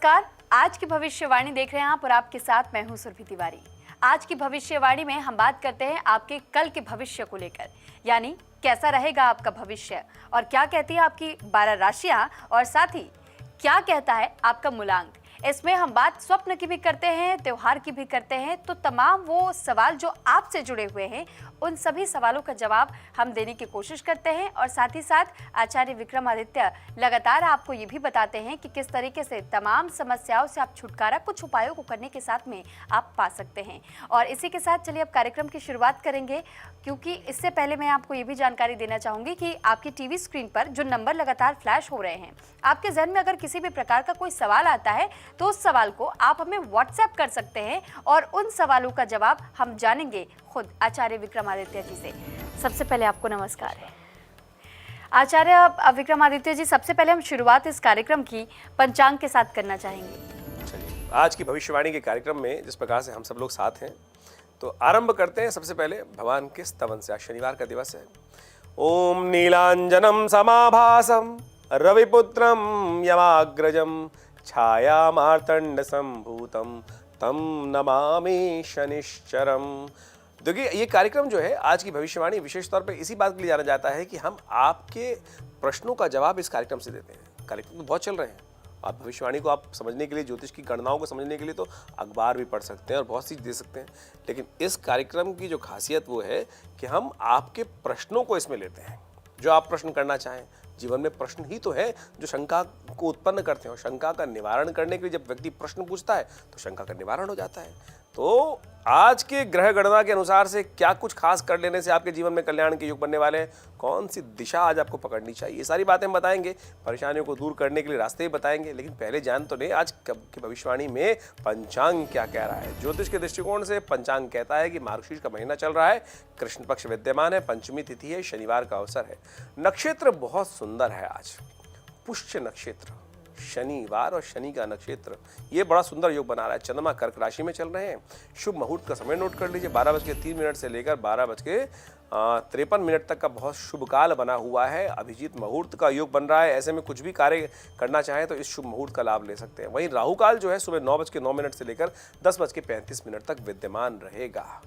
नमस्कार। आज की भविष्यवाणी देख रहे हैं आप और आपके साथ मैं हूं सुरभि तिवारी। आज की भविष्यवाणी में हम बात करते हैं आपके कल के भविष्य को लेकर, यानी कैसा रहेगा आपका भविष्य और क्या कहती है आपकी 12 राशियां और साथ ही क्या कहता है आपका मूलांक। इसमें हम बात स्वप्न की भी करते हैं, त्योहार की भी करते हैं। तो तमाम वो सवाल जो आपसे जुड़े हुए हैं उन सभी सवालों का जवाब हम देने की कोशिश करते हैं और साथ ही साथ आचार्य विक्रमादित्य लगातार आपको ये भी बताते हैं कि किस तरीके से तमाम समस्याओं से आप छुटकारा कुछ उपायों को करने के साथ में आप पा सकते हैं। और इसी के साथ चलिए अब कार्यक्रम की शुरुआत करेंगे, क्योंकि इससे पहले मैं आपको ये भी जानकारी देना चाहूँगी कि आपकी टीवी स्क्रीन पर जो नंबर लगातार फ्लैश हो रहे हैं, आपके जहन में अगर किसी भी प्रकार का कोई सवाल आता है तो उस सवाल को आप हमें व्हाट्सएप कर सकते हैं और उन सवालों का जवाब हम जानेंगे खुद आचार्य विक्रमादित्य जी से। सबसे पहले आपको नमस्कार है आचार्य विक्रमादित्य जी। सबसे पहले हम शुरुआत इस कार्यक्रम की पंचांग के साथ करना चाहेंगे। चलिए, आज की भविष्यवाणी के कार्यक्रम में जिस प्रकार से हम सब लोग साथ हैं तो आरंभ करते हैं सबसे पहले भगवान के स्तवन से। आज शनिवार का दिवस है। ओम नीलांजनम समाभासम रविपुत्रम यमाग्रजम छाया मार्तंड संभूतम तम नमामि शनिश्चरम। देखिए, ये कार्यक्रम जो है आज की भविष्यवाणी विशेष तौर पे इसी बात के लिए जाना जाता है कि हम आपके प्रश्नों का जवाब इस कार्यक्रम से देते हैं। कार्यक्रम तो बहुत चल रहे हैं। आप भविष्यवाणी को आप समझने के लिए, ज्योतिष की गणनाओं को समझने के लिए तो अखबार भी पढ़ सकते हैं और बहुत सी दे सकते हैं, लेकिन इस कार्यक्रम की जो खासियत वो है कि हम आपके प्रश्नों को इसमें लेते हैं। जो आप प्रश्न करना चाहें, जीवन में प्रश्न ही तो है जो शंका को उत्पन्न करते हैं और शंका का निवारण करने के लिए जब व्यक्ति प्रश्न पूछता है तो शंका का निवारण हो जाता है। तो आज के ग्रह गणना के अनुसार से क्या कुछ खास कर लेने से आपके जीवन में कल्याण के युग बनने वाले हैं, कौन सी दिशा आज आपको पकड़नी चाहिए, ये सारी बातें हम बताएंगे। परेशानियों को दूर करने के लिए रास्ते भी बताएंगे, लेकिन पहले जान तो नहीं आज की भविष्यवाणी में पंचांग क्या कह रहा है। ज्योतिष के दृष्टिकोण से पंचांग कहता है कि मार्गशीर्ष का महीना चल रहा है, कृष्ण पक्ष विद्यमान है, पंचमी तिथि है, शनिवार का अवसर है। नक्षत्र बहुत सुंदर है आज, पुष्य नक्षत्र, शनिवार और शनि का नक्षत्र, ये बड़ा सुंदर योग बना रहा है। चंद्रमा कर्क राशि में चल रहे हैं। शुभ मुहूर्त का समय नोट कर लीजिए, 12:03 से लेकर 12:53 तक का बहुत शुभ काल बना हुआ है। अभिजीत मुहूर्त का योग बन रहा है। ऐसे में कुछ भी कार्य करना चाहें तो इस शुभ मुहूर्त का लाभ ले सकते हैं। वहीं राहु काल जो है सुबह 9:09 से लेकर 10:35 तक विद्यमान रहेगा।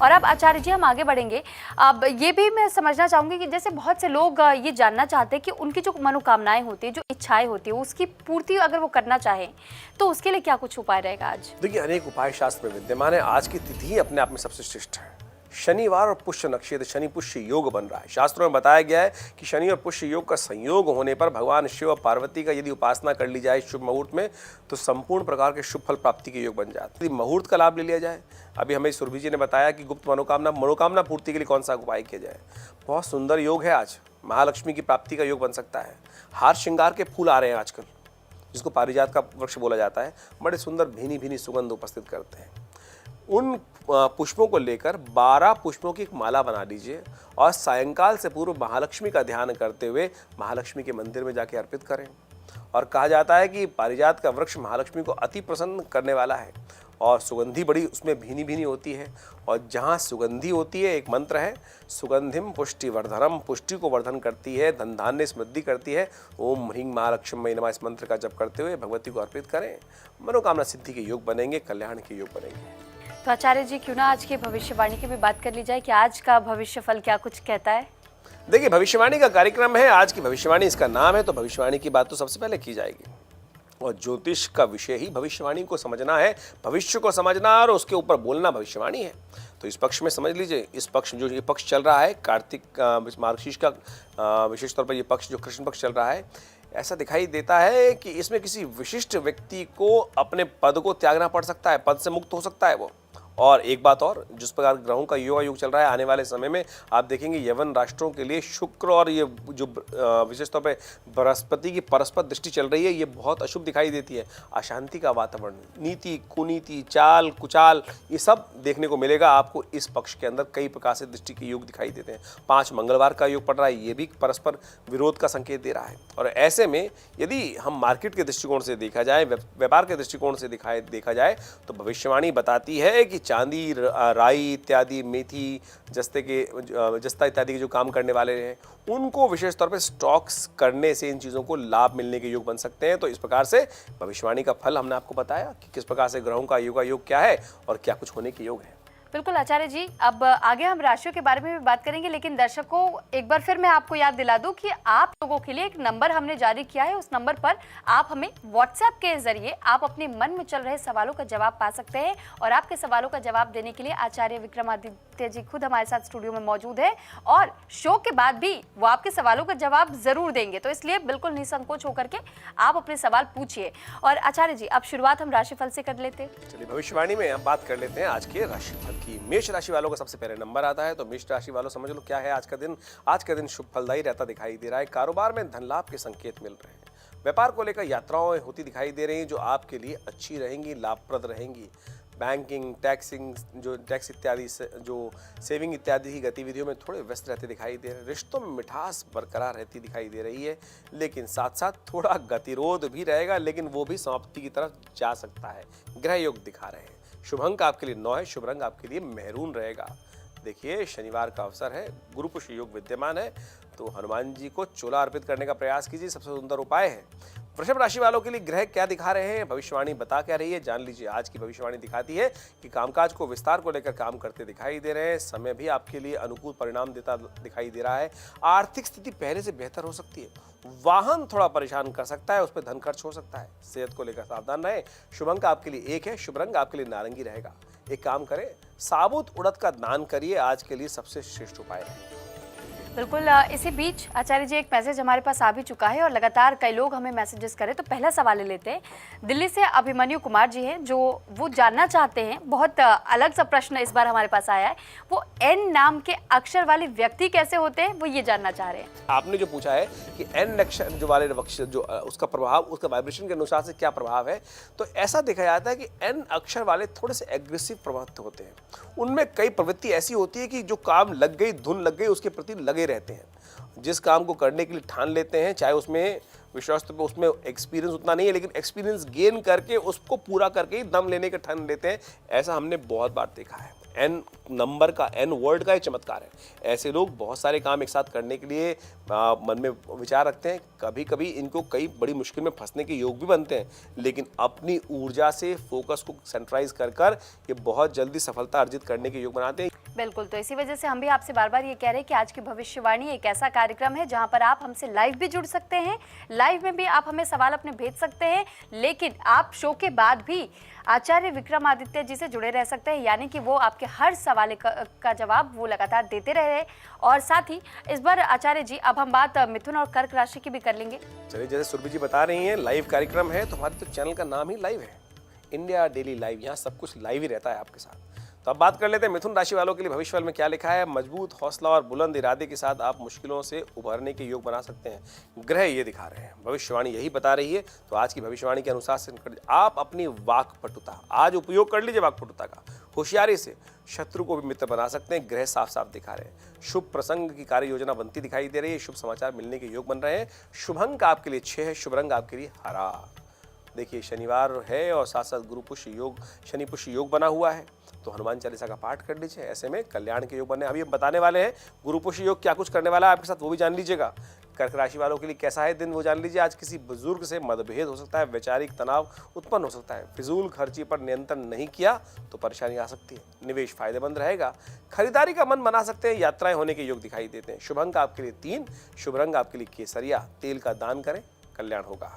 और अब आचार्य जी हम आगे बढ़ेंगे। अब ये भी मैं समझना चाहूंगी कि जैसे बहुत से लोग ये जानना चाहते हैं कि उनकी जो मनोकामनाएं होती है, जो इच्छाएं होती है, उसकी पूर्ति अगर वो करना चाहें तो उसके लिए क्या कुछ उपाय रहेगा आज। देखिए, अनेक उपाय शास्त्र में विद्यमान है। आज की तिथि ही अपने आप में सबसे श्रेष्ठ है। शनिवार और पुष्य नक्षत्र, शनि पुष्य योग बन रहा है। शास्त्रों में बताया गया है कि शनि और पुष्य योग का संयोग होने पर भगवान शिव और पार्वती का यदि उपासना कर ली जाए शुभ मुहूर्त में तो संपूर्ण प्रकार के शुभ फल प्राप्ति के योग बन जाते हैं। यदि मुहूर्त का लाभ ले लिया जाए, अभी हमें सुरभि जी ने बताया कि गुप्त मनोकामना पूर्ति के लिए कौन सा उपाय किया जाए। बहुत सुंदर योग है आज। महालक्ष्मी की प्राप्ति का योग बन सकता है। हार श्रृंगार के फूल आ रहे हैं आजकल, जिसको पारिजात का वृक्ष बोला जाता है, बड़े सुंदर भीनी भीनी सुगंध उपस्थित करते हैं। उन पुष्पों को लेकर 12 पुष्पों की एक माला बना लीजिए और सायंकाल से पूर्व महालक्ष्मी का ध्यान करते हुए महालक्ष्मी के मंदिर में जाके अर्पित करें। और कहा जाता है कि पारिजात का वृक्ष महालक्ष्मी को अति प्रसन्न करने वाला है और सुगंधी बड़ी उसमें भीनी भीनी होती है। और जहाँ सुगंधी होती है, एक मंत्र है, सुगंधिम पुष्टि वर्धनम, पुष्टि को वर्धन करती है, धन धान्य समृद्धि करती है। ओम ह्रीं महालक्ष्मी नमः, इस मंत्र का जप करते हुए भगवती को अर्पित करें। मनोकामना सिद्धि के योग बनेंगे, कल्याण के योग बनेंगे। तो आचार्य जी क्यों ना आज की भविष्यवाणी की भी बात कर ली जाए कि आज का भविष्य फल क्या कुछ कहता है। देखिए, भविष्यवाणी का कार्यक्रम है, आज की भविष्यवाणी इसका नाम है, तो भविष्यवाणी की बात तो सबसे पहले की जाएगी। और ज्योतिष का विषय ही भविष्यवाणी को समझना है, भविष्य को समझना और उसके ऊपर बोलना भविष्यवाणी है। तो इस पक्ष में समझ लीजिए, इस पक्ष जो ये पक्ष चल रहा है कार्तिक मार्गशीर्ष का विशेष तौर पर ये पक्ष जो कृष्ण पक्ष चल रहा है, ऐसा दिखाई देता है कि इसमें किसी विशिष्ट व्यक्ति को अपने पद को त्यागना पड़ सकता है, पद से मुक्त हो सकता है वो। और एक बात और, जिस प्रकार ग्रहों का योगा युग चल रहा है, आने वाले समय में आप देखेंगे यवन राष्ट्रों के लिए शुक्र और ये जो विशेष तौर पे बृहस्पति की परस्पर दृष्टि चल रही है, ये बहुत अशुभ दिखाई देती है। अशांति का वातावरण, नीति कुनीति, चाल कुचाल, ये सब देखने को मिलेगा आपको इस पक्ष के अंदर। कई प्रकार से दृष्टि के योग दिखाई देते हैं। 5 मंगलवार का योग पड़ रहा है, ये भी परस्पर विरोध का संकेत दे रहा है। और ऐसे में यदि हम मार्केट के दृष्टिकोण से देखा जाए, व्यापार के दृष्टिकोण से देखा जाए, तो भविष्यवाणी बताती है कि चांदी, राई इत्यादि, मेथी, जस्ता इत्यादि के जो काम करने वाले हैं उनको विशेष तौर पे स्टॉक्स करने से इन चीज़ों को लाभ मिलने के योग बन सकते हैं। तो इस प्रकार से भविष्यवाणी का फल हमने आपको बताया कि किस प्रकार से ग्रहों का योग क्या है और क्या कुछ होने के योग है। बिल्कुल आचार्य जी, अब आगे हम राशियों के बारे में भी बात करेंगे, लेकिन दर्शकों एक बार फिर मैं आपको याद दिला दूं कि आप लोगों के लिए एक नंबर हमने जारी किया है। उस नंबर पर आप हमें व्हाट्सएप के जरिए आप अपने मन में चल रहे सवालों का जवाब पा सकते हैं और आपके सवालों का जवाब देने के लिए आचार्य विक्रमादित्य जी खुद हमारे साथ स्टूडियो में मौजूद है और शो के बाद भी वो आपके सवालों का जवाब जरूर देंगे। तो इसलिए बिल्कुल निसंकोच होकर के आप अपने सवाल पूछिए। और आचार्य जी, अब शुरुआत हम राशिफल से कर लेते हैं। चलिए भविष्यवाणी में हम बात कर लेते हैं आज के राशिफल की। मेष राशि वालों का सबसे पहले नंबर आता है, तो मेष राशि वालों समझ लो क्या है आज का दिन। आज का दिन शुभ फलदायी रहता दिखाई दे रहा है। कारोबार में धन लाभ के संकेत मिल रहे हैं। व्यापार को लेकर यात्राएं होती दिखाई दे रही हैं जो आपके लिए अच्छी रहेंगी, लाभप्रद रहेंगी। बैंकिंग, टैक्स इत्यादि जो सेविंग इत्यादि की गतिविधियों में थोड़े व्यस्त रहते दिखाई दे रहे हैं। रिश्तों में मिठास बरकरार रहती दिखाई दे रही है, लेकिन साथ साथ थोड़ा गतिरोध भी रहेगा, लेकिन वो भी समाप्ति की तरफ जा सकता है। ग्रह योग दिखा रहे हैं। शुभ अंक आपके लिए 9 है, शुभ रंग आपके लिए मेहरून रहेगा। देखिए शनिवार का अवसर है, गुरु पुष्य योग विद्यमान है, तो हनुमान जी को चोला अर्पित करने का प्रयास कीजिए, सबसे सुंदर उपाय है। वृषभ राशि वालों के लिए ग्रह क्या दिखा रहे हैं, भविष्यवाणी बता क्या रही है, जान लीजिए। आज की भविष्यवाणी दिखाती है कि कामकाज को विस्तार को लेकर काम करते दिखाई दे रहे हैं। समय भी आपके लिए अनुकूल परिणाम देता दिखाई दे रहा है। आर्थिक स्थिति पहले से बेहतर हो सकती है। वाहन थोड़ा परेशान कर सकता है, उस पर धन खर्च हो सकता है। सेहत को लेकर सावधान रहें। शुभ अंक आपके लिए 1 है, शुभ रंग आपके लिए नारंगी रहेगा। एक काम करें, साबुत उड़द का दान करिए, आज के लिए सबसे श्रेष्ठ उपाय है। बिल्कुल, इसी बीच आचार्य जी एक मैसेज हमारे पास आ भी चुका है और लगातार कई लोग हमें मैसेजेस करें। तो पहला सवाल ले लेते हैं। दिल्ली से अभिमन्यु कुमार जी हैं, जो वो जानना चाहते हैं, बहुत अलग सा प्रश्न इस बार हमारे पास आया है। वो एन नाम के अक्षर वाले व्यक्ति कैसे होते हैं, वो ये जानना चाह रहे हैं। आपने जो पूछा है कि एन अक्षर जो वाले अक्षर जो उसका प्रभाव, उसका वाइब्रेशन के अनुसार से क्या प्रभाव है, तो ऐसा देखा जाता है कि एन अक्षर वाले थोड़े से एग्रेसिव प्रवृत्त होते हैं। उनमें कई प्रवृत्ति ऐसी होती है कि जो काम लग गई, धुन लग गई, उसके प्रति लगे रहते हैं। जिस काम को करने के लिए ठान लेते हैं, चाहे उसमें विश्वास तो उसमें एक्सपीरियंस उतना नहीं है, लेकिन एक्सपीरियंस गेन करके उसको पूरा करके ही दम लेने के ठान लेते हैं। ऐसा हमने बहुत बार देखा है। एन नंबर का, एन वर्ड का ये चमत्कार है। ऐसे लोग बहुत सारे काम एक साथ करने के लिए मन में विचार रखते हैं। कभी कभी इनको कई बड़ी मुश्किल में फंसने के योग भी बनते हैं, लेकिन अपनी ऊर्जा से फोकस को सेंट्राइज कर ये बहुत जल्दी सफलता अर्जित करने के योग बनाते हैं। बिल्कुल, तो इसी वजह से हम भी आपसे बार बार ये कह रहे हैं कि आज की भविष्यवाणी एक ऐसा कार्यक्रम है जहां पर आप हमसे लाइव भी जुड़ सकते हैं। लाइव में भी आप हमें सवाल अपने भेज सकते हैं, लेकिन आप शो के बाद भी आचार्य विक्रमादित्य जी से जुड़े रह सकते हैं, यानी कि वो आपके हर सवाल का जवाब वो लगातार देते रहे। और साथ ही इस बार आचार्य जी अब हम बात मिथुन और कर्क राशि की भी कर लेंगे। चलिए, जैसे सुरभि जी बता रही हैं, लाइव कार्यक्रम है, तो हमारे तो चैनल का नाम ही लाइव है, इंडिया डेली लाइव। यहाँ सब कुछ लाइव ही रहता है आपके साथ। तो अब बात कर लेते हैं मिथुन राशि वालों के लिए भविष्यवाणी में क्या लिखा है। मजबूत हौसला और बुलंद इरादे के साथ आप मुश्किलों से उभरने के योग बना सकते हैं। ग्रह ये दिखा रहे हैं, भविष्यवाणी यही बता रही है। तो आज की भविष्यवाणी के अनुसार से आप अपनी वाक्पटुता आज उपयोग कर लीजिए, वाक्पटुता का होशियारी से शत्रु को भी मित्र बना सकते हैं। ग्रह साफ साफ दिखा रहे हैं। शुभ प्रसंग की कार्य योजना बनती दिखाई दे रही है। शुभ समाचार मिलने के योग बन रहे हैं। शुभ अंक आपके लिए 6 है, शुभ रंग आपके लिए हरा। देखिए शनिवार है और साथ साथ गुरु पुष्य योग, शनि पुष्य योग बना हुआ है, तो हनुमान चालीसा का पाठ कर लीजिए। ऐसे में कल्याण के योग बने। अभी हम बताने वाले हैं गुरु पुष्य योग क्या कुछ करने वाला है आपके साथ, वो भी जान लीजिएगा। कर्क राशि वालों के लिए कैसा है दिन, वो जान लीजिए। आज किसी बुजुर्ग से मतभेद हो सकता है, वैचारिक तनाव उत्पन्न हो सकता है। फिजूल खर्ची पर नियंत्रण नहीं किया तो परेशानी आ सकती है। निवेश फायदेमंद रहेगा। खरीदारी का मन बना सकते हैं। यात्राएं होने के योग दिखाई देते हैं। शुभ अंक आपके लिए 3, शुभ रंग आपके लिए केसरिया। तेल का दान करें, कल्याण होगा।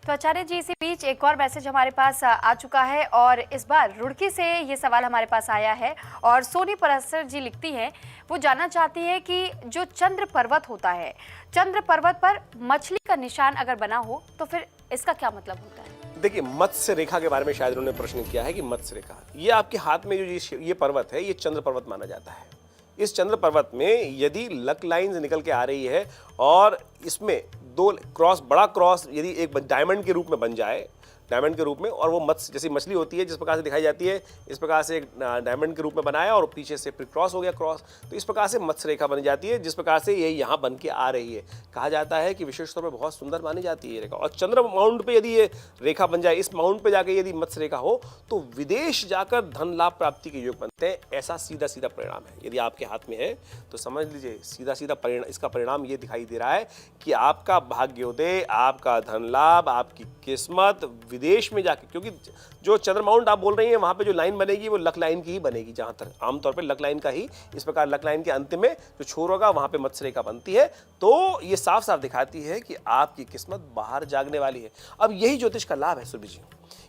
तो आचार्य जी इसी बीच एक और मैसेज हमारे पास आ चुका है और इस बार रुड़की से ये सवाल हमारे पास आया है और सोनी परसर जी लिखती हैं, वो जानना चाहती है कि जो चंद्र पर्वत होता है, चंद्र पर्वत पर मछली का निशान अगर बना हो तो फिर इसका क्या मतलब होता है। देखिए मत्स्य रेखा के बारे में शायद उन्होंने प्रश्न किया है कि मत्स्य रेखा, ये आपके हाथ में जो ये पर्वत है, ये चंद्र पर्वत माना जाता है। इस चंद्र पर्वत में यदि लक लाइंस निकल के आ रही है और इसमें 2 क्रॉस, बड़ा क्रॉस यदि एक डायमंड के रूप में बन जाए डायमंड के रूप में, और वो मत्स्य जैसी मछली होती है जिस प्रकार से दिखाई जाती है, इस प्रकार से एक डायमंड के रूप में बनाया और पीछे से फिर क्रॉस हो गया क्रॉस, तो इस प्रकार से मत्स्य रेखा बनी जाती है, जिस प्रकार से ये यहाँ बन के आ रही है। कहा जाता है कि विशेष तौर पर बहुत सुंदर मानी जाती है ये रेखा। और चंद्र माउंट पे यदि ये रेखा बन जाए, इस माउंट पे जाके यदि मत्स्य रेखा हो तो विदेश जाकर धन लाभ प्राप्ति के योग बनते हैं। ऐसा सीधा सीधा परिणाम है। यदि आपके हाथ में है तो समझ लीजिए सीधा सीधा परिणाम, इसका परिणाम ये दिखाई दे रहा है कि आपका भाग्योदय, आपका धन लाभ, आपकी किस्मत विदेश में जाके, क्योंकि जो चंद्र माउंट आप बोल रही हैं वहां पे जो लाइन बनेगी वो लक लाइन की ही बनेगी। जहां तक आमतौर पे लक लाइन का ही, इस प्रकार लक लाइन के अंत में जो छोर होगा वहां पे मत्स्य रेखा बनती है। तो ये साफ साफ दिखाती है कि आपकी किस्मत बाहर जागने वाली है। अब यही ज्योतिष का लाभ है सुरभि जी,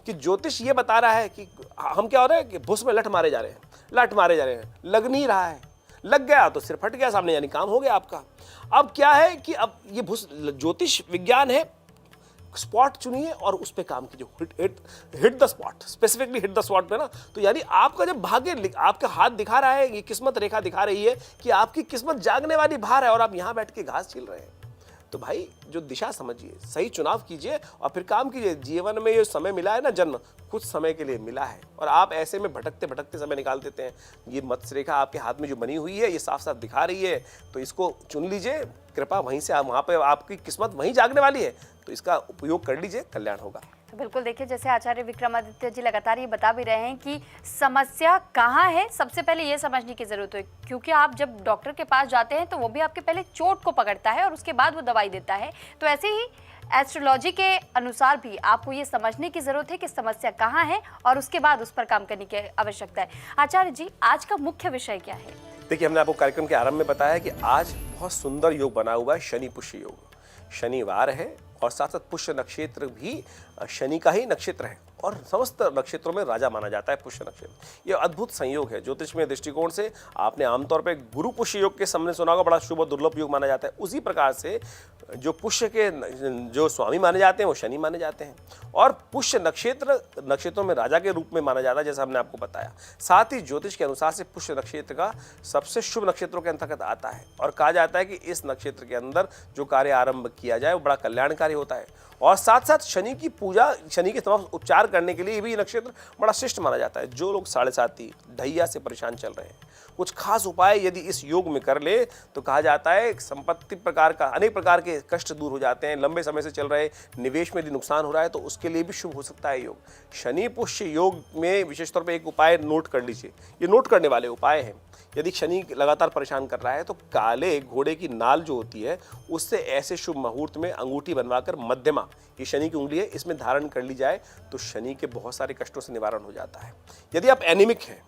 कि ज्योतिष ये बता रहा है कि हम क्या हो रहा है कि भुस में लठ मारे जा रहे हैं, लठ मारे जा रहे हैं, लग नहीं रहा है, लग गया तो सिर फट गया सामने, यानी काम हो गया आपका। अब क्या है कि अब ये ज्योतिष विज्ञान है, स्पॉट चुनिए और उस पे काम कीजिए, hit the spot, specifically hit the spot पे ना। तो यानी आपका जब भाग्य आपका हाथ दिखा रहा है, ये किस्मत रेखा दिखा रही है कि आपकी किस्मत जागने वाली बाहर है और आप यहां बैठ के घास छील रहे हैं, तो भाई जो दिशा समझिए, सही चुनाव कीजिए और फिर काम कीजिए। जीवन में ये समय मिला है ना, जन्म कुछ समय के लिए मिला है और आप ऐसे में भटकते भटकते समय निकाल देते हैं। ये मत्स्य रेखा आपके हाथ में जो बनी हुई है ये साफ साफ दिखा रही है, तो इसको चुन लीजिए, कृपा वहीं से वहां पे आपकी किस्मत वहीं जागने वाली है, तो इसका उपयोग कर लीजिए, कल्याण होगा। तो बिल्कुल देखिए, जैसे आचार्य विक्रमादित्य जी लगातार ये बता भी रहे हैं कि समस्या कहाँ है, सबसे पहले ये समझने की जरूरत है, क्योंकि आप जब डॉक्टर के पास जाते हैं तो वो भी आपके पहले चोट को पकड़ता है और उसके बाद वो दवाई देता है। तो ऐसे ही एस्ट्रोलॉजी के अनुसार भी आपको ये समझने की जरूरत है कि समस्या कहाँ है और उसके बाद उस पर काम करने की आवश्यकता है। आचार्य जी, आज का मुख्य विषय क्या है? देखिए, हमने आपको कार्यक्रम के आरंभ में बताया कि आज बहुत सुंदर योग बना हुआ है, शनि पुष्य योग। शनिवार है और साथ साथ पुष्य नक्षत्र भी शनि का ही नक्षत्र है और समस्त नक्षत्रों में राजा माना जाता है पुष्य नक्षत्र। ये अद्भुत संयोग है ज्योतिष में दृष्टिकोण से। आपने आमतौर पे गुरु पुष्य योग के सामने सुना होगा, बड़ा शुभ और दुर्लभ योग माना जाता है। उसी प्रकार से जो पुष्य के जो स्वामी माने जाते हैं वो शनि माने जाते हैं और पुष्य नक्षत्रों में राजा के रूप में माना जाता है, जैसा हमने आपको बताया। साथ ही ज्योतिष के अनुसार से पुष्य नक्षत्र का सबसे शुभ नक्षत्रों के अंतर्गत आता है और कहा जाता है कि इस नक्षत्र के अंदर जो कार्य आरंभ किया जाए वो बड़ा कल्याणकारी होता है। और साथ साथ शनि की पूजा, शनि के समस्त उपचार करने के लिए भी ये नक्षत्र बड़ा श्रेष्ठ माना जाता है। जो लोग 7.5 ढैया से परेशान चल रहे हैं, कुछ खास उपाय यदि इस योग में कर ले तो कहा जाता है संपत्ति प्रकार का अनेक प्रकार के कष्ट दूर हो जाते हैं। लंबे समय से चल रहे निवेश में यदि नुकसान हो रहा है तो उसके लिए भी शुभ हो सकता है योग। शनि पुष्य योग में विशेष तौर पर एक उपाय नोट कर लीजिए, ये नोट करने वाले उपाय हैं। यदि शनि लगातार परेशान कर रहा है तो काले घोड़े की नाल जो होती है उससे ऐसे शुभ मुहूर्त में अंगूठी बनवाकर मध्यमा, ये शनि की उंगली है, इसमें धारण कर ली जाए तो शनि के बहुत सारे कष्टों से निवारण हो जाता है। यदि आप एनीमिक हैं,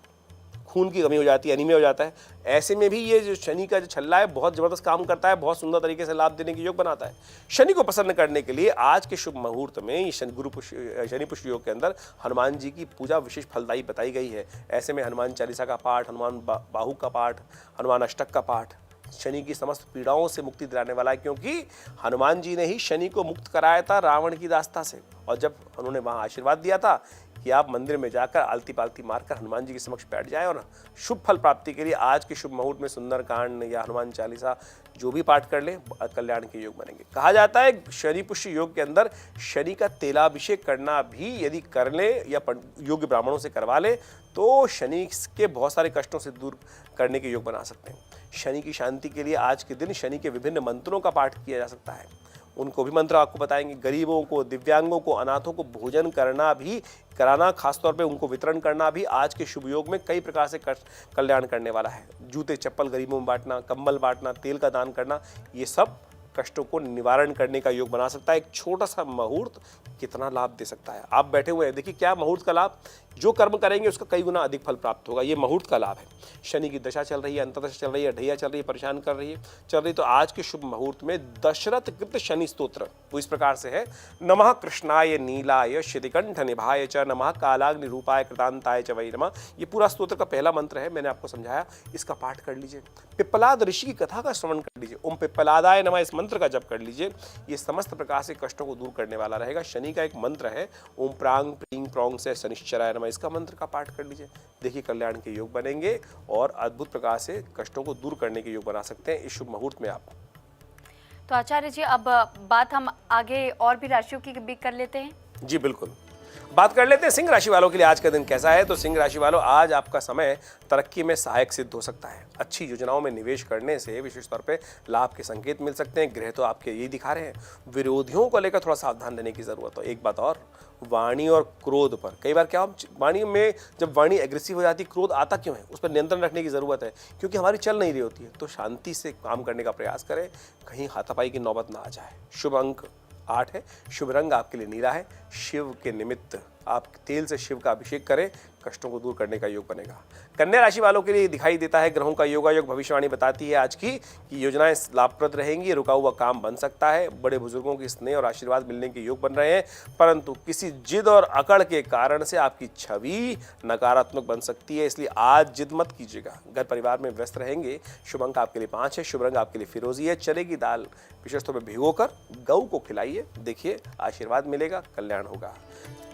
खून की कमी हो जाती है, एनीमिया हो जाता है, ऐसे में भी ये जो शनि का जो छल्ला है बहुत जबरदस्त काम करता है, बहुत सुंदर तरीके से लाभ देने की योग बनाता है। शनि को प्रसन्न करने के लिए आज के शुभ मुहूर्त में ये शनि पुष्य योग के अंदर हनुमान जी की पूजा विशेष फलदायी बताई गई है। ऐसे में हनुमान चालीसा का पाठ, हनुमान बाहु का पाठ, हनुमान अष्टक का पाठ शनि की समस्त पीड़ाओं से मुक्ति दिलाने वाला है, क्योंकि हनुमान जी ने ही शनि को मुक्त कराया था रावण की दास्ता से। और जब उन्होंने वहाँ आशीर्वाद दिया था कि आप मंदिर में जाकर आलती पालती मारकर हनुमान जी के समक्ष बैठ जाए और शुभ फल प्राप्ति के लिए आज के शुभ मुहूर्त में सुंदरकांड या हनुमान चालीसा जो भी पाठ कर ले, कल्याण के योग बनेंगे। कहा जाता है शनि पुष्य योग के अंदर शनि का तेलाभिषेक करना भी यदि कर ले या योग्य ब्राह्मणों से करवा ले तो शनि के बहुत सारे कष्टों से दूर करने के योग बना सकते हैं। शनि की शांति के लिए आज के दिन शनि के विभिन्न मंत्रों का पाठ किया जा सकता है, उनको भी मंत्र आपको बताएंगे। गरीबों को, दिव्यांगों को, अनाथों को भोजन कराना खासतौर पे उनको वितरण करना भी आज के शुभ योग में कई प्रकार से कल्याण करने वाला है। जूते चप्पल गरीबों में बांटना, कंबल बांटना, तेल का दान करना, ये सब कष्टों को निवारण करने का योग बना सकता है। एक छोटा सा मुहूर्त कितना लाभ दे सकता है। आप बैठे हुए हैं, देखिए क्या मुहूर्त का लाभ, जो कर्म करेंगे उसका कई गुना अधिक फल प्राप्त होगा, ये मुहूर्त का लाभ है। शनि की दशा चल रही है, अंतर्दशा चल रही है, ढैया चल रही है, परेशान कर रही है, तो आज के शुभ मुहूर्त में दशरथ कृत शनि स्तोत्र वो इस प्रकार से है। नमः कृष्णाय नीलाय श्रीकंठ निभाय च, नमः कालाग्नि रूपाय कृतांताय च वै नमः। ये पूरा स्तोत्र का पहला मंत्र है, मैंने आपको समझाया, इसका पाठ कर लीजिए। पिप्पलाद ऋषि की कथा का श्रवण कर लीजिए, ओम पिप्पलादाय नमः इस मंत्र का जप कर लीजिए। ये समस्त प्रकार से कष्टों को दूर करने वाला रहेगा। शनि का एक मंत्र है ओम प्रांग प्रींग प्रोंग से शनिश्चराय नमः, इसका मंत्र का पाठ कर लीजिए। देखिए कल्याण के योग बनेंगे और अद्भुत प्रकार से कष्टों को दूर करने के योग बना सकते हैं इस शुभ मुहूर्त में आप। तो आचार्य जी, अब बात हम आगे और भी राशियों की भी कर लेते हैं। जी बिल्कुल। बात कर लेते हैं सिंह राशि वालों के लिए आज का दिन कैसा है। तो सिंह राशि वालों, आज आपका समय तरक्की में सहायक सिद्ध हो सकता है। अच्छी योजनाओं में निवेश करने से विशेष तौर पे लाभ के संकेत मिल सकते हैं। ग्रह तो आपके यही दिखा रहे हैं। विरोधियों को लेकर थोड़ा सावधान रहने की जरूरत है। एक बात और, वाणी और क्रोध पर कई बार क्या हम वाणी में, जब वाणी एग्रेसिव हो जाती है, क्रोध आता क्यों है, उस पर नियंत्रण रखने की जरूरत है, क्योंकि हमारी चल नहीं रही होती है। तो शांति से काम करने का प्रयास करें, कहीं हाथापाई की नौबत ना आ जाए। शुभ अंक 8 है। शुभ रंग आपके लिए नीला है। शिव के निमित्त आप तेल से शिव का अभिषेक करें, कष्टों को दूर करने का योग बनेगा। कन्या राशि वालों के लिए दिखाई देता है ग्रहों का योगायोग। भविष्यवाणी बताती है आज की कि योजनाएं लाभप्रद रहेंगी। रुका हुआ काम बन सकता है। बड़े बुजुर्गों के स्नेह और आशीर्वाद मिलने के योग बन रहे हैं, परंतु किसी जिद और अकड़ के कारण से आपकी छवि नकारात्मक बन सकती है, इसलिए आज जिद मत कीजिएगा। घर परिवार में व्यस्त रहेंगे। शुभ अंक आपके लिए 5 है। शुभ रंग आपके लिए फिरोजी है। चने की दाल विशेष तौर पर भिगोकर गऊ को खिलाइए, देखिए आशीर्वाद मिलेगा, कल्याण होगा।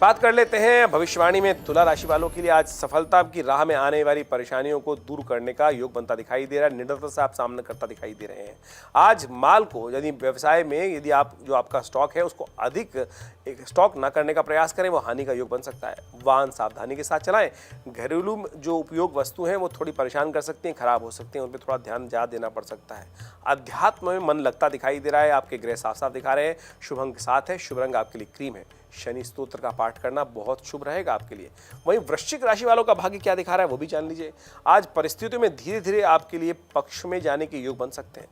बात कर लेते हैं भविष्यवाणी में तुला राशि वालों के लिए। आज सफलता की राह में आने वाली परेशानियों को दूर करने का योग बनता दिखाई दे रहा है। निडरता से आप सामना करता दिखाई दे रहे हैं। आज माल को, यदि व्यवसाय में यदि आप जो आपका स्टॉक है उसको अधिक स्टॉक ना करने का प्रयास करें, वो हानि का योग बन सकता है। वाहन सावधानी के साथ चलाएं। घरेलू जो उपयोग वस्तु हैं वो थोड़ी परेशान कर सकती हैं, खराब हो सकती हैं, उन पर थोड़ा ध्यान ज़्यादा देना पड़ सकता है। अध्यात्म में मन लगता दिखाई दे रहा है। आपके ग्रह साफ साफ दिखा रहे हैं। शुभ अंक 7 है। शुभ रंग आपके लिए क्रीम है। शनि स्तोत्र का पाठ करना बहुत शुभ रहेगा आपके लिए। वहीं वृश्चिक राशि वालों का भाग्य क्या दिखा रहा है वो भी जान लीजिए। आज परिस्थितियों में धीरे धीरे आपके लिए पक्ष में जाने के योग बन सकते हैं।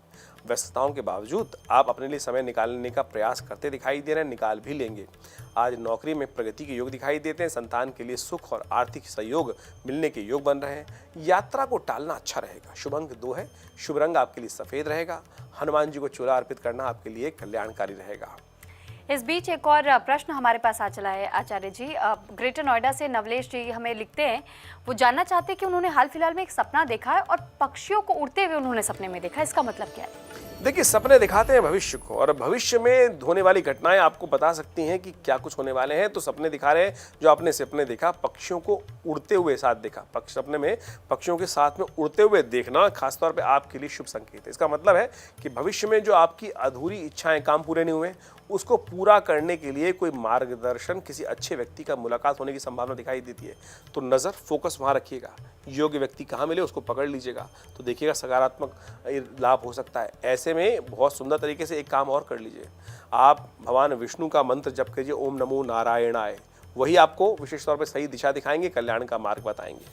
व्यस्तताओं के बावजूद आप अपने लिए समय निकालने का प्रयास करते दिखाई दे रहे हैं, निकाल भी लेंगे। आज नौकरी में प्रगति के योग दिखाई देते हैं। संतान के लिए सुख और आर्थिक सहयोग मिलने के योग बन रहे हैं। यात्रा को टालना अच्छा रहेगा। शुभ अंक 2 है। शुभ रंग आपके लिए सफेद रहेगा। हनुमान जी को चूल्हा अर्पित करना आपके लिए कल्याणकारी रहेगा। इस बीच एक और प्रश्न हमारे पास आ चला है आचार्य जी। ग्रेटर नोएडा से नवलेश जी हमें लिखते हैं, वो जानना चाहते हैं कि उन्होंने हाल फिलहाल में एक सपना देखा है और पक्षियों को उड़ते हुए उन्होंने सपने में देखा है, इसका मतलब क्या है? देखिए, सपने दिखाते हैं भविष्य को, और भविष्य में होने वाली घटनाएं आपको बता सकती हैं कि क्या कुछ होने वाले हैं। तो सपने दिखा रहे हैं, जो आपने सपने देखा, पक्षियों को उड़ते हुए साथ देखा। पक्ष सपने में पक्षियों के साथ में उड़ते हुए देखना खासतौर पे आपके लिए शुभ संकेत है। इसका मतलब है कि भविष्य में जो आपकी अधूरी इच्छाएं, काम पूरे नहीं हुए, उसको पूरा करने के लिए कोई मार्गदर्शन, किसी अच्छे व्यक्ति का मुलाकात होने की संभावना दिखाई देती है। तो नज़र, फोकस वहाँ रखिएगा। योग्य व्यक्ति कहाँ मिले उसको पकड़ लीजिएगा, तो देखिएगा सकारात्मक लाभ हो सकता है। ऐसे में बहुत सुंदर तरीके से एक काम और कर लीजिए, आप भगवान विष्णु का मंत्र जप कीजिए, ओम नमो नारायणाय। वही आपको विशेष तौर पर सही दिशा दिखाएंगे, कल्याण का मार्ग बताएंगे।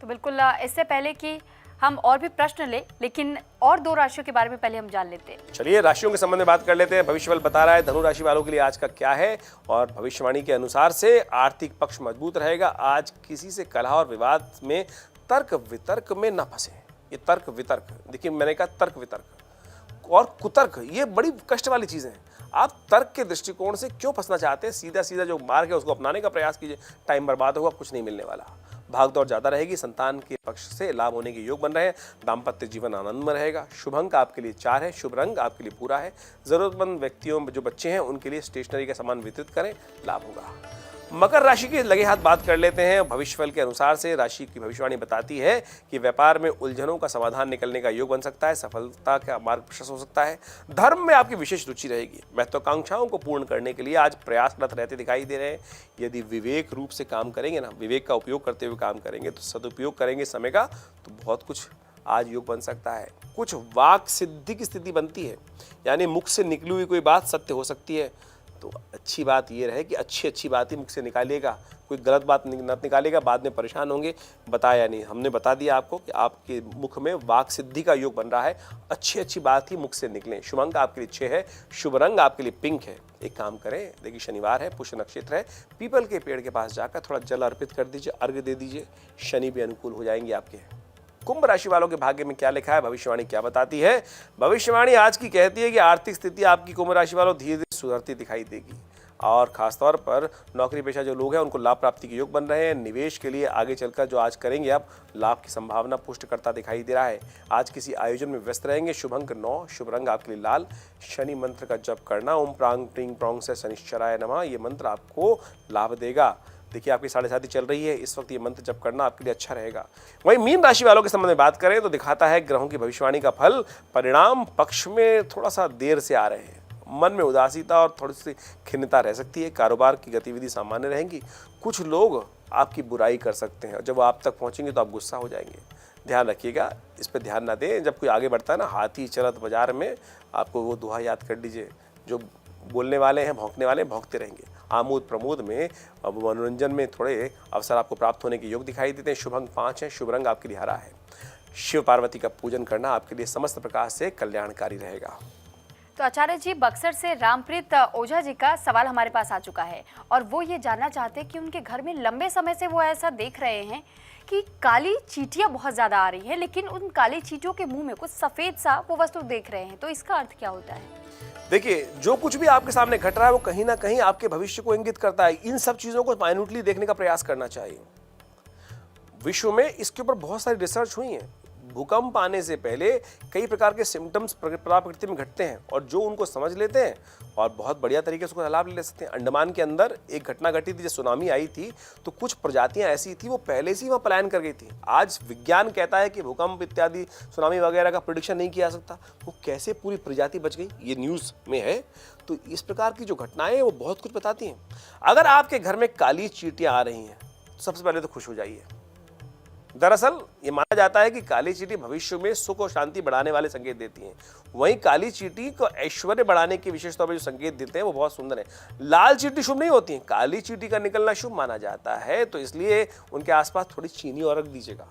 तो बिल्कुल, इससे पहले कि हम और भी प्रश्न ले, लेकिन और 2 राशियों के बारे में पहले हम जान लेते हैं। चलिए राशियों के संबंध में बात कर लेते हैं। भविष्यफल बता रहा है धनु राशि वालों के लिए आज का क्या है, और भविष्यवाणी के अनुसार से आर्थिक पक्ष मजबूत रहेगा। आज किसी से कलह और विवाद में तर्क वितर्क में न फंसे। ये तर्क वितर्क, देखिए मैंने कहा तर्क वितर्क और कुतर्क, ये बड़ी कष्ट वाली चीज़ें हैं। आप तर्क के दृष्टिकोण से क्यों फंसना चाहते हैं? सीधा सीधा जो मार्ग है उसको अपनाने का प्रयास कीजिए। टाइम बर्बाद होगा, कुछ नहीं मिलने वाला। भाग दौड़ ज्यादा रहेगी। संतान के पक्ष से लाभ होने के योग बन रहे हैं। दाम्पत्य जीवन आनंद में रहेगा। शुभ अंक आपके लिए 4 है। शुभ रंग आपके लिए भूरा है। जरूरतमंद व्यक्तियों, जो बच्चे हैं, उनके लिए स्टेशनरी का सामान वितरित करें, लाभ होगा। मकर राशि के लगे हाथ बात कर लेते हैं। भविष्यफल के अनुसार से राशि की भविष्यवाणी बताती है कि व्यापार में उलझनों का समाधान निकलने का योग बन सकता है। सफलता का मार्ग प्रशस्त हो सकता है। धर्म में आपकी विशेष रुचि रहेगी। महत्वाकांक्षाओं को पूर्ण करने के लिए आज प्रयासरत रहते दिखाई दे रहे हैं। यदि विवेक रूप से काम करेंगे ना, विवेक का उपयोग करते हुए काम करेंगे, तो सदुपयोग करेंगे समय का, तो बहुत कुछ आज योग बन सकता है। कुछ वाक सिद्धि की स्थिति बनती है, यानी मुख से निकली हुई कोई बात सत्य हो सकती है। तो अच्छी बात ये रहे कि अच्छी बात ही मुख से निकालिएगा, कोई गलत बात मत निकालिएगा, बाद में परेशान होंगे। बताया नहीं, हमने बता दिया आपको कि आपके मुख में वाक सिद्धि का योग बन रहा है। अच्छी बात ही मुख से निकलें। शुभ अंक आपके लिए 6 है। शुभ रंग आपके लिए पिंक है। एक काम करें, देखिए शनिवार है, पुष्य नक्षत्र है, पीपल के पेड़ के पास जाकर थोड़ा जल अर्पित कर दीजिए, अर्घ्य दे दीजिए, शनि भी अनुकूल हो जाएंगे आपके। कुंभ राशि वालों के भाग्य में क्या लिखा है, भविष्यवाणी क्या बताती है? भविष्यवाणी आज की कहती है कि आर्थिक स्थिति आपकी कुंभ राशि वालों धीरे धीरे सुधरती दिखाई देगी, और खासतौर पर नौकरी पेशा जो लोग हैं उनको लाभ प्राप्ति के योग बन रहे हैं। निवेश के लिए आगे चलकर जो आज करेंगे आप, लाभ की संभावना पुष्ट करता दिखाई दे रहा है। आज किसी आयोजन में व्यस्त रहेंगे। शुभ अंक 9। शुभ रंग आपके लिए लाल। शनि मंत्र का जप करना, ओम प्रांग प्रींग प्रोंग से शनिश्चराय नमः, ये मंत्र आपको लाभ देगा। देखिए आपकी 7:30 चल रही है, इस वक्त ये मंत्र जप करना आपके लिए अच्छा रहेगा। वहीं मीन राशि वालों के संबंध में बात करें तो दिखाता है ग्रहों की भविष्यवाणी का फल परिणाम पक्ष में थोड़ा सा देर से आ रहे हैं। मन में उदासीता और थोड़ी सी खिन्नता रह सकती है। कारोबार की गतिविधि सामान्य रहेंगी। कुछ लोग आपकी बुराई कर सकते हैं और जब वो आप तक पहुंचेंगे तो आप गुस्सा हो जाएंगे। ध्यान रखिएगा, इस पर ध्यान ना दें। जब कोई आगे बढ़ता है ना, हाथी चलत बाजार में, आपको वो दोहा याद कर लीजिए, जो बोलने वाले हैं भौंकने वाले भौंकते रहेंगे। आमोद प्रमोद में अब मनोरंजन में थोड़े अवसर आपको प्राप्त होने के योग दिखाई देते हैं। शुभ अंक 5 है, शुभ रंग आपके लिए हरा है। शिव पार्वती का पूजन करना आपके लिए समस्त प्रकार से कल्याणकारी रहेगा। तो आचार्य जी, बक्सर से रामप्रीत ओझा जी का सवाल हमारे पास आ चुका है और वो ये जानना चाहते हैं कि उनके घर में लंबे समय से वो ऐसा देख रहे हैं कि काली चींटियां बहुत ज्यादा आ रही हैं, लेकिन उन काली चींटियों के मुंह में कुछ सफेद सा वो वस्तु देख रहे हैं। तो इसका अर्थ क्या होता है? देखिए, जो कुछ भी आपके सामने घट रहा है वो कहीं ना कहीं आपके भविष्य को इंगित करता है। इन सब चीजों को माइन्यूटली देखने का प्रयास करना चाहिए। विश्व में इसके ऊपर बहुत सारी रिसर्च हुई है। भूकंप आने से पहले कई प्रकार के सिम्टम्स प्रकृति में घटते हैं और जो उनको समझ लेते हैं और बहुत बढ़िया तरीके से उसका लाभ ले सकते हैं। अंडमान के अंदर एक घटना घटी थी, जब सुनामी आई थी तो कुछ प्रजातियां ऐसी थी वो पहले से ही वहाँ पलायन कर गई थी। आज विज्ञान कहता है कि भूकंप इत्यादि सुनामी वगैरह का प्रेडिक्शन नहीं किया जा सकता। वो कैसे पूरी प्रजाति बच गई, ये न्यूज़ में है। तो इस प्रकार की जो घटनाएं वो बहुत कुछ बताती हैं। अगर आपके घर में काली चींटियां आ रही हैं तो सबसे पहले तो खुश हो जाइए। दरअसल ये माना जाता है कि काली चींटी भविष्य में सुख और शांति बढ़ाने वाले संकेत देती हैं। वहीं काली चींटी को ऐश्वर्य बढ़ाने की विशेष तौर पर जो संकेत देते हैं वो बहुत सुंदर है। लाल चींटी शुभ नहीं होती है, काली चींटी का निकलना शुभ माना जाता है। तो इसलिए उनके आसपास थोड़ी चीनी और रख दीजिएगा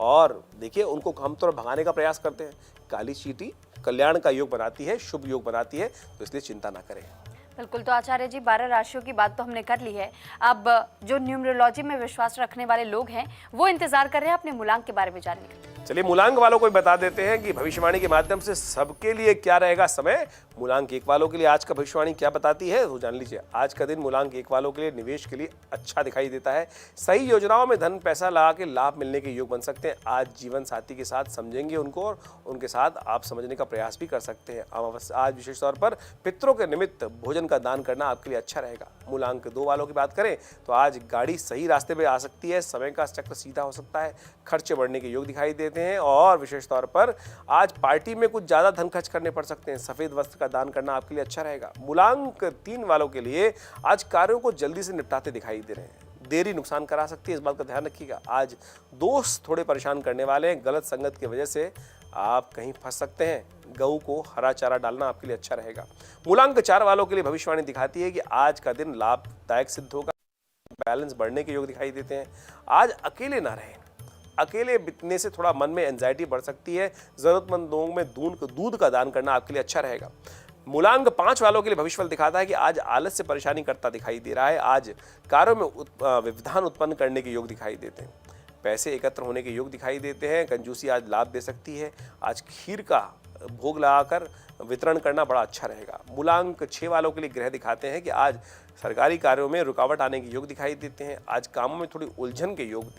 और देखिए उनको हम तो भगाने का प्रयास करते हैं। काली चींटी कल्याण का योग बनाती है, शुभ योग बनाती है, तो इसलिए चिंता ना करें। बिल्कुल। तो आचार्य जी, 12 राशियों की बात तो हमने कर ली है। अब जो न्यूमरोलॉजी में विश्वास रखने वाले लोग हैं वो इंतजार कर रहे हैं अपने मूलांक के बारे में जानने का। चलिए मूलांक वालों को भी बता देते हैं कि भविष्यवाणी के माध्यम से सबके लिए क्या रहेगा समय। मूलांक 1 वालों के लिए आज का भविष्यवाणी क्या बताती है वो जान लीजिए। आज का दिन मूलांक 1 वालों के लिए निवेश के लिए अच्छा दिखाई देता है। सही योजनाओं में धन पैसा लगा के लाभ मिलने के योग बन सकते हैं। आज जीवन साथी के साथ समझेंगे उनको और उनके साथ आप समझने का प्रयास भी कर सकते हैं। आज विशेष तौर पर पितरों के निमित्त भोजन का दान करना आपके लिए अच्छा रहेगा। मूलांक 2 वालों की बात करें तो आज गाड़ी सही रास्ते पे आ सकती है। समय का चक्र सीधा हो सकता है। खर्चे बढ़ने के योग दिखाई देते हैं और विशेष तौर पर आज पार्टी में कुछ ज्यादा धन खर्च करने पड़ सकते हैं। सफेद वस्त्र का दान करना आपके लिए अच्छा रहेगा। मूलांक 3 वालों के लिए आज कार्यों को जल्दी से निपटाते दिखाई दे रहे हैं। देरी नुकसान करा सकती है, इस बात का ध्यान रखिएगा। आज दोस्त थोड़े परेशान करने वाले हैं। गलत संगत की वजह से आप कहीं फंस सकते हैं। गऊ को हरा चारा डालना आपके लिए अच्छा रहेगा। मूलांक 4 वालों के लिए भविष्यवाणी दिखाती है कि आज का दिन लाभदायक सिद्ध होगा। बैलेंस बढ़ने के योग दिखाई देते हैं। आज अकेले ना रहें। अकेले बितने से थोड़ा मन में एंजाइटी बढ़ सकती है। जरूरतमंद लोगों में दूध का दान करना आपके लिए अच्छा रहेगा। मूलांक 5 वालों के लिए भविष्यफल दिखाता है कि आज आलस से परेशानी करता दिखाई दे रहा है। आज कार्यों में व्यवधान उत्पन्न करने के योग दिखाई देते हैं। पैसे एकत्र होने के योग दिखाई देते हैं। कंजूसी आज लाभ दे सकती है। आज खीर का भोग लगाकर वितरण करना बड़ा अच्छा रहेगा। मूलांक 6 वालों के लिए ग्रह दिखाते हैं कि आज सरकारी कार्यों में रुकावट आने के योग दिखाई देते हैं। आज कामों में थोड़ी उलझन के योग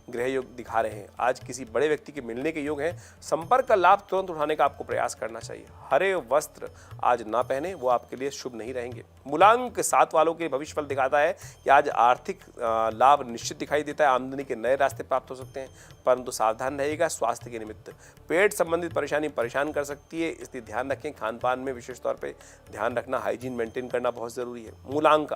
ग्रह योग दिखा रहे हैं। आज किसी बड़े व्यक्ति के मिलने के योग हैं। संपर्क का लाभ तुरंत उठाने का आपको प्रयास करना चाहिए। हरे वस्त्र आज ना पहने, वो आपके लिए शुभ नहीं रहेंगे। मूलांक 7 वालों के भविष्यफल दिखाता है कि आज आर्थिक लाभ निश्चित दिखाई देता है। आमदनी के नए रास्ते प्राप्त हो सकते हैं, परंतु सावधान रहिएगा। स्वास्थ्य के निमित्त पेट संबंधित परेशानी परेशान कर सकती है, इसलिए ध्यान रखें। खान पान में विशेष तौर पर ध्यान रखना, हाइजीन मेंटेन करना बहुत जरूरी है। मूलांक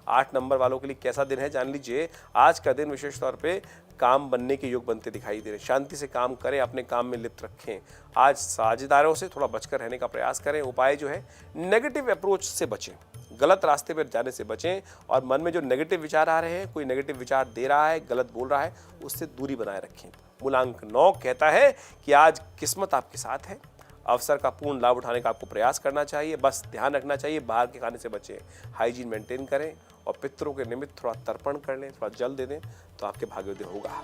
8 नंबर वालों के लिए कैसा दिन है जान लीजिए। आज का दिन विशेष तौर पे काम बनने के योग बनते दिखाई दे रहे हैं। शांति से काम करें, अपने काम में लिप्त रखें। आज साझेदारों से थोड़ा बचकर रहने का प्रयास करें। उपाय जो है, नेगेटिव अप्रोच से बचें, गलत रास्ते पर जाने से बचें और मन में जो नेगेटिव विचार आ रहे हैं, कोई नेगेटिव विचार दे रहा है, गलत बोल रहा है, उससे दूरी बनाए रखें। मूलांक 9 कहता है कि आज किस्मत आपके साथ है। अवसर का पूर्ण लाभ उठाने का आपको प्रयास करना चाहिए। बस ध्यान रखना चाहिए, बाहर के खाने से बचें, हाइजीन मेंटेन करें और पितरों के निमित्त थोड़ा तर्पण कर लें, थोड़ा जल दे दें, तो आपके भाग्योदय होगा।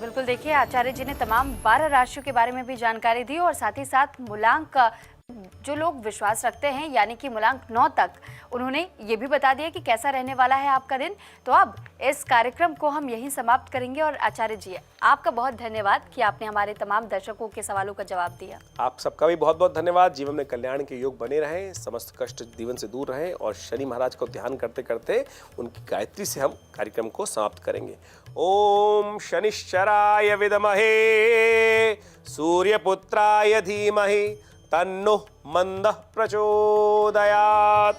बिल्कुल। देखिए, आचार्य जी ने तमाम 12 राशियों के बारे में भी जानकारी दी और साथ ही साथ मूलांक जो लोग विश्वास रखते हैं यानी कि मूलांक 9 तक, उन्होंने ये भी बता दिया कि कैसा रहने वाला है आपका दिन। तो अब इस कार्यक्रम को हम यहीं समाप्त करेंगे और आचार्य जी, आपका बहुत धन्यवाद कि आपने हमारे तमाम दर्शकों के सवालों का जवाब दिया। आप सबका भी बहुत बहुत धन्यवाद। जीवन में कल्याण के योग बने रहें, समस्त कष्ट जीवन से दूर रहें और शनि महाराज को ध्यान करते करते उनकी गायत्री से हम कार्यक्रम को समाप्त करेंगे। ओम शनिश्चराय विद्महे सूर्यपुत्राय धीमहि तन्नो मंदः प्रचोदयात्।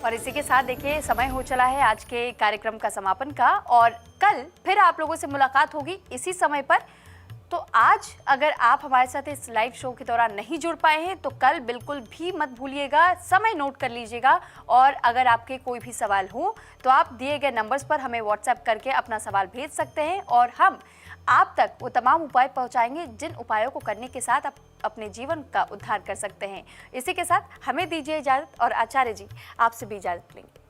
और इसी के साथ देखिए समय हो चला है आज के कार्यक्रम का समापन का, और कल फिर आप लोगों से मुलाकात होगी इसी समय पर। तो आज अगर आप हमारे साथ इस लाइव शो के दौरान नहीं जुड़ पाए हैं तो कल बिल्कुल भी मत भूलिएगा, समय नोट कर लीजिएगा। और अगर आपके कोई भी सवाल हो तो आप दिए गए नंबर्स पर हमें व्हाट्सएप करके अपना सवाल भेज सकते हैं, और हम आप तक वो तमाम उपाय पहुंचाएंगे जिन उपायों को करने के साथ आप अपने जीवन का उद्धार कर सकते हैं। इसी के साथ हमें दीजिए इजाज़त, और आचार्य जी आपसे भी इजाज़त लेंगे।